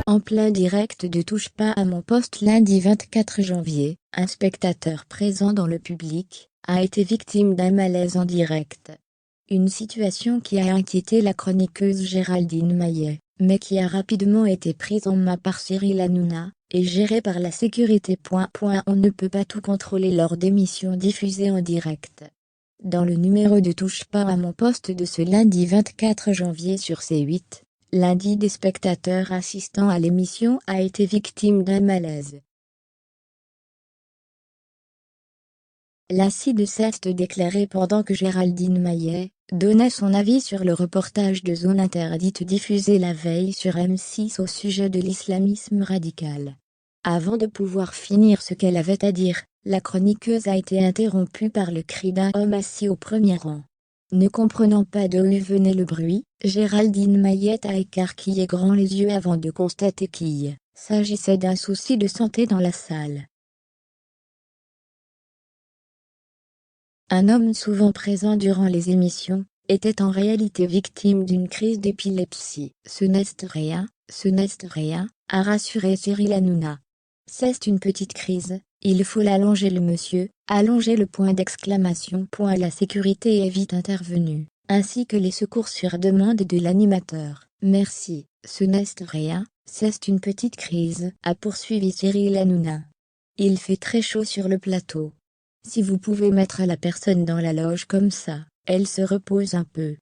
En plein direct de Touche pas à mon poste lundi 24 janvier, un spectateur présent dans le public a été victime d'un malaise en direct. Une situation qui a inquiété la chroniqueuse Géraldine Maillet, mais qui a rapidement été prise en main par Cyril Hanouna, et gérée par la sécurité. On ne peut pas tout contrôler lors d'émissions diffusées en direct. Dans le numéro de Touche pas à mon poste de ce lundi 24 janvier sur C8, l'un des spectateurs assistant à l'émission a été victime d'un malaise. L'acide cesse de déclarer pendant que Géraldine Maillet donnait son avis sur le reportage de Zone Interdite diffusé la veille sur M6 au sujet de l'islamisme radical. Avant de pouvoir finir ce qu'elle avait à dire, la chroniqueuse a été interrompue par le cri d'un homme assis au premier rang. Ne comprenant pas d'où venait le bruit, Géraldine Maillet a écarquillé grand les yeux avant de constater qu'il s'agissait d'un souci de santé dans la salle. Un homme souvent présent durant les émissions était en réalité victime d'une crise d'épilepsie. Ce n'est rien, a rassuré Cyril Hanouna. C'est une petite crise, il faut l'allonger le monsieur, allonger le point d'exclamation. La sécurité est vite intervenue, ainsi que les secours sur demande de l'animateur. Merci, ce n'est rien, c'est une petite crise, a poursuivi Cyril Hanouna. Il fait très chaud sur le plateau. Si vous pouvez mettre la personne dans la loge comme ça, elle se repose un peu.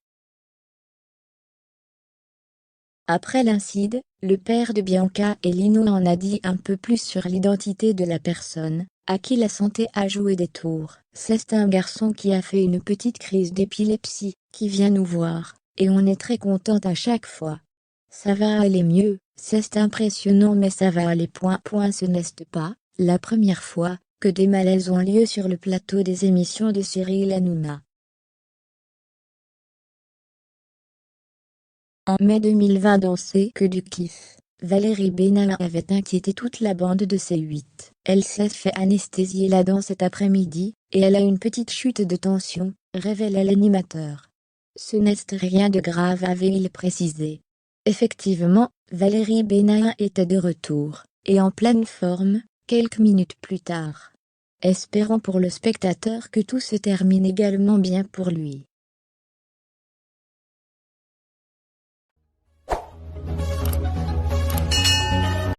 Après l'incide, le père de Bianca et Lino en a dit un peu plus sur l'identité de la personne, à qui la santé a joué des tours. C'est un garçon qui a fait une petite crise d'épilepsie, qui vient nous voir, et on est très contente à chaque fois. Ça va aller mieux, c'est impressionnant mais ça va aller. Ce n'est pas la première fois que des malaises ont lieu sur le plateau des émissions de Cyril Hanouna. En mai 2020 dans C'est que du kiff, Valérie Bénard avait inquiété toute la bande de C8. Elle s'est fait anesthésier la dent cet après-midi, et elle a une petite chute de tension, révélait l'animateur. Ce n'est rien de grave, avait-il précisé. Effectivement, Valérie Bénard était de retour, et en pleine forme, quelques minutes plus tard. Espérons pour le spectateur que tout se termine également bien pour lui.